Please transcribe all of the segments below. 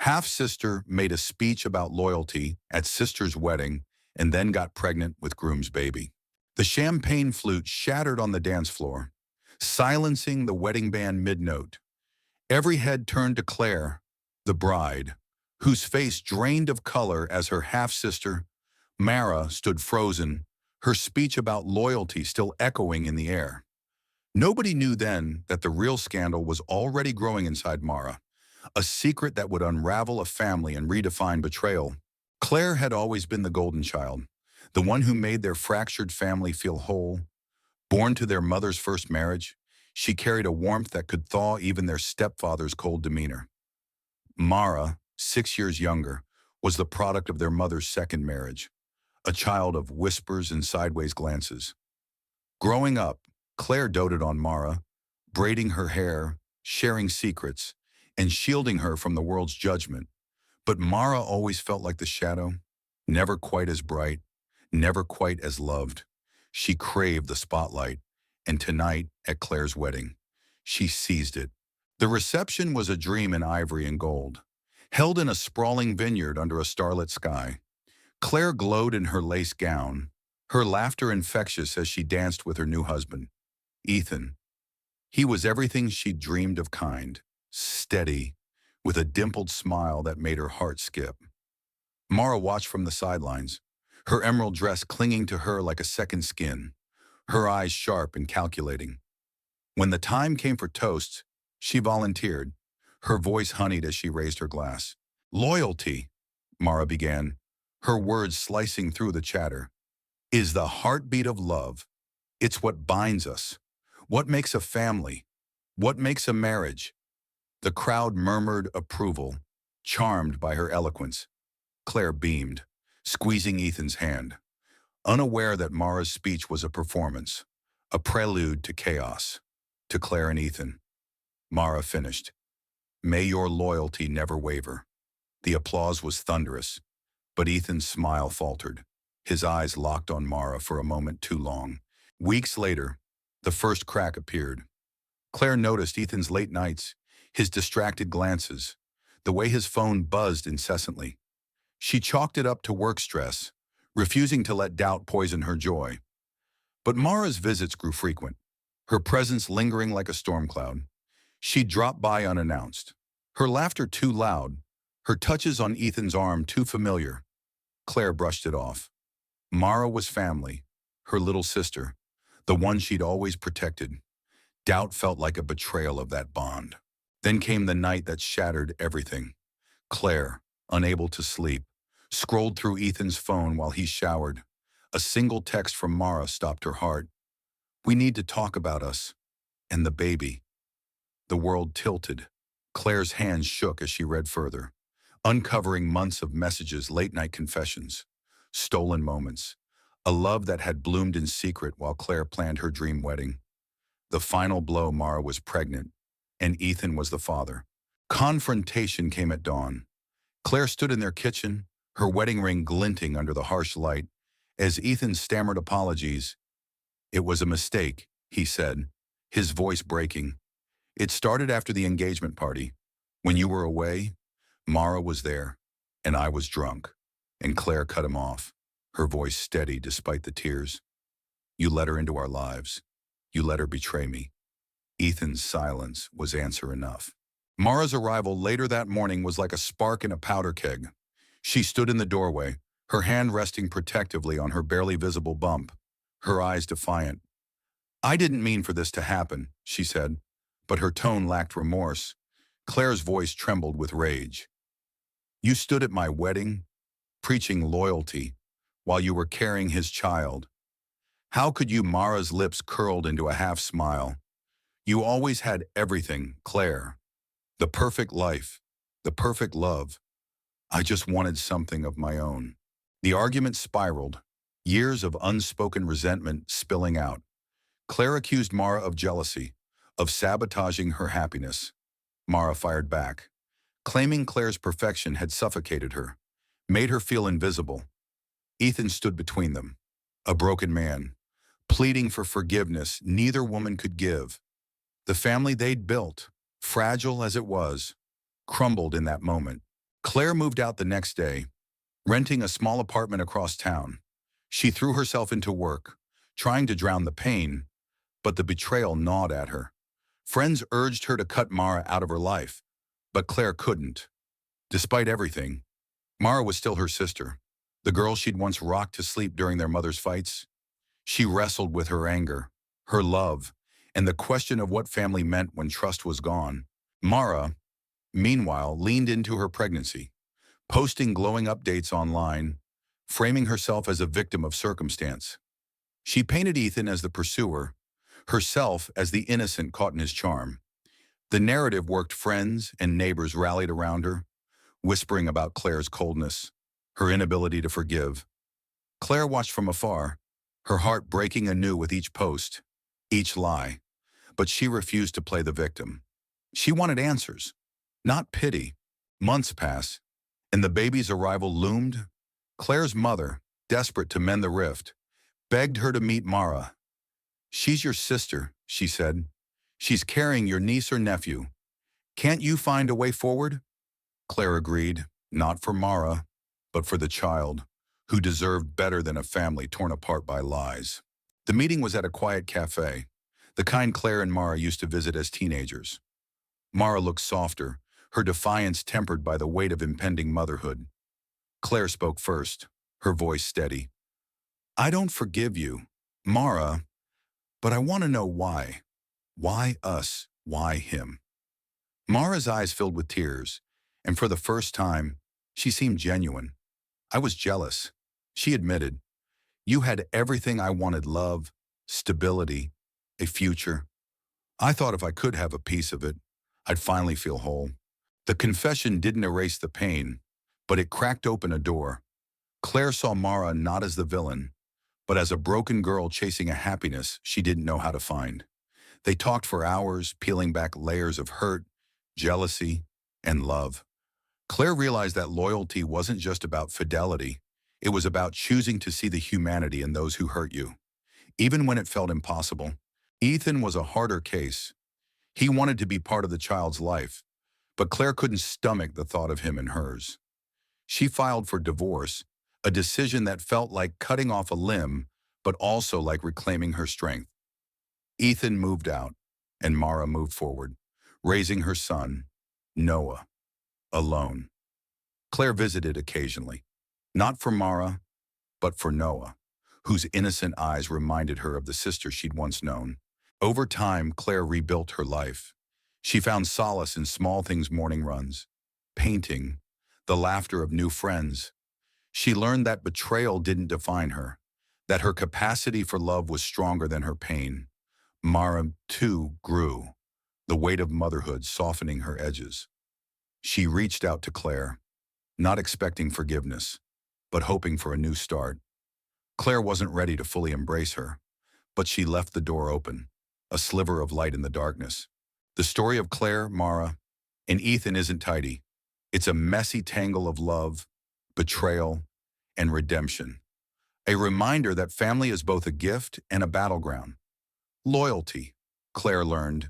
Half-sister made a speech about loyalty at sister's wedding and then got pregnant with groom's baby. The champagne flute shattered on the dance floor, silencing the wedding band mid-note. Every head turned to Claire, the bride, whose face drained of color as her half-sister, Mara, stood frozen, her speech about loyalty still echoing in the air. Nobody knew then that the real scandal was already growing inside Mara, a secret that would unravel a family and redefine betrayal. Claire had always been the golden child, the one who made their fractured family feel whole. Born to their mother's first marriage, she carried a warmth that could thaw even their stepfather's cold demeanor. Mara, 6 years younger, was the product of their mother's second marriage, a child of whispers and sideways glances. Growing up, Claire doted on Mara, braiding her hair, sharing secrets, and shielding her from the world's judgment. But Mara always felt like the shadow, never quite as bright, never quite as loved. She craved the spotlight, and tonight, at Claire's wedding, she seized it. The reception was a dream in ivory and gold, held in a sprawling vineyard under a starlit sky. Claire glowed in her lace gown, her laughter infectious as she danced with her new husband, Ethan. He was everything she'd dreamed of, kind, steady, with a dimpled smile that made her heart skip. Mara watched from the sidelines, her emerald dress clinging to her like a second skin, her eyes sharp and calculating. When the time came for toasts, she volunteered, her voice honeyed as she raised her glass. "Loyalty," Mara began, her words slicing through the chatter, "is the heartbeat of love. It's what binds us, what makes a family, what makes a marriage." The crowd murmured approval, charmed by her eloquence. Claire beamed, squeezing Ethan's hand, unaware that Mara's speech was a performance, a prelude to chaos. To Claire and Ethan, Mara finished, "May your loyalty never waver." The applause was thunderous, but Ethan's smile faltered. His eyes locked on Mara for a moment too long. Weeks later, the first crack appeared. Claire noticed Ethan's late nights, his distracted glances, the way his phone buzzed incessantly. She chalked it up to work stress, refusing to let doubt poison her joy. But Mara's visits grew frequent, her presence lingering like a storm cloud. She dropped by unannounced, her laughter too loud, her touches on Ethan's arm too familiar. Claire brushed it off. Mara was family, her little sister, the one she'd always protected. Doubt felt like a betrayal of that bond. Then came the night that shattered everything. Claire, unable to sleep, scrolled through Ethan's phone while he showered. A single text from Mara stopped her heart. "We need to talk about us and the baby." The world tilted. Claire's hands shook as she read further, uncovering months of messages, late-night confessions, stolen moments, a love that had bloomed in secret while Claire planned her dream wedding. The final blow: Mara was pregnant, and Ethan was the father. Confrontation came at dawn. Claire stood in their kitchen, her wedding ring glinting under the harsh light, as Ethan stammered apologies. "It was a mistake," he said, his voice breaking. "It started after the engagement party. When you were away, Mara was there, and I was drunk." And Claire cut him off, her voice steady despite the tears. "You let her into our lives. You let her betray me." Ethan's silence was answer enough. Mara's arrival later that morning was like a spark in a powder keg. She stood in the doorway, her hand resting protectively on her barely visible bump, her eyes defiant. "I didn't mean for this to happen," she said, but her tone lacked remorse. Claire's voice trembled with rage. "You stood at my wedding, preaching loyalty, while you were carrying his child. How could you?" Mara's lips curled into a half smile. "You always had everything, Claire. The perfect life, the perfect love. I just wanted something of my own." The argument spiraled, years of unspoken resentment spilling out. Claire accused Mara of jealousy, of sabotaging her happiness. Mara fired back, claiming Claire's perfection had suffocated her, made her feel invisible. Ethan stood between them, a broken man, pleading for forgiveness neither woman could give. The family they'd built, fragile as it was, crumbled in that moment. Claire moved out the next day, renting a small apartment across town. She threw herself into work, trying to drown the pain, but the betrayal gnawed at her. Friends urged her to cut Mara out of her life, but Claire couldn't. Despite everything, Mara was still her sister, the girl she'd once rocked to sleep during their mother's fights. She wrestled with her anger, her love, and the question of what family meant when trust was gone. Mara, meanwhile, leaned into her pregnancy, posting glowing updates online, framing herself as a victim of circumstance. She painted Ethan as the pursuer, herself as the innocent caught in his charm. The narrative worked. Friends and neighbors rallied around her, whispering about Claire's coldness, her inability to forgive. Claire watched from afar, her heart breaking anew with each post, each lie, but she refused to play the victim. She wanted answers, not pity. Months passed, and the baby's arrival loomed. Claire's mother, desperate to mend the rift, begged her to meet Mara. "She's your sister," she said. "She's carrying your niece or nephew. Can't you find a way forward?" Claire agreed, not for Mara, but for the child, who deserved better than a family torn apart by lies. The meeting was at a quiet cafe, the kind Claire and Mara used to visit as teenagers. Mara looked softer, her defiance tempered by the weight of impending motherhood. Claire spoke first, her voice steady. "I don't forgive you, Mara, but I want to know why. Why us? Why him?" Mara's eyes filled with tears, and for the first time, she seemed genuine. "I was jealous," she admitted. "You had everything I wanted: love, stability, a future. I thought if I could have a piece of it, I'd finally feel whole." The confession didn't erase the pain, but it cracked open a door. Claire saw Mara not as the villain, but as a broken girl chasing a happiness she didn't know how to find. They talked for hours, peeling back layers of hurt, jealousy, and love. Claire realized that loyalty wasn't just about fidelity. It was about choosing to see the humanity in those who hurt you, even when it felt impossible. Ethan was a harder case. He wanted to be part of the child's life, but Claire couldn't stomach the thought of him in hers. She filed for divorce, a decision that felt like cutting off a limb, but also like reclaiming her strength. Ethan moved out, and Mara moved forward, raising her son, Noah, alone. Claire visited occasionally, not for Mara, but for Noah, whose innocent eyes reminded her of the sister she'd once known. Over time, Claire rebuilt her life. She found solace in small things: morning runs, painting, the laughter of new friends. She learned that betrayal didn't define her, that her capacity for love was stronger than her pain. Mara, too, grew, the weight of motherhood softening her edges. She reached out to Claire, not expecting forgiveness, but hoping for a new start. Claire wasn't ready to fully embrace her, but she left the door open, a sliver of light in the darkness. The story of Claire, Mara, and Ethan isn't tidy. It's a messy tangle of love, betrayal, and redemption. A reminder that family is both a gift and a battleground. Loyalty, Claire learned,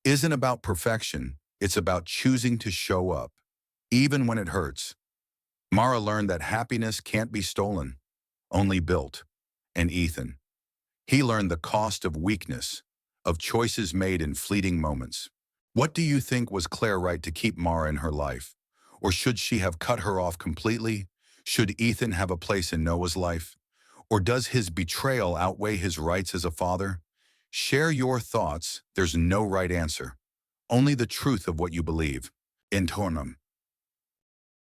isn't about perfection. It's about choosing to show up, even when it hurts. Mara learned that happiness can't be stolen, only built. And Ethan, he learned the cost of weakness, of choices made in fleeting moments. What do you think? Was Claire right to keep Mara in her life? Or should she have cut her off completely? Should Ethan have a place in Noah's life? Or does his betrayal outweigh his rights as a father? Share your thoughts. There's no right answer, only the truth of what you believe. In Tornum.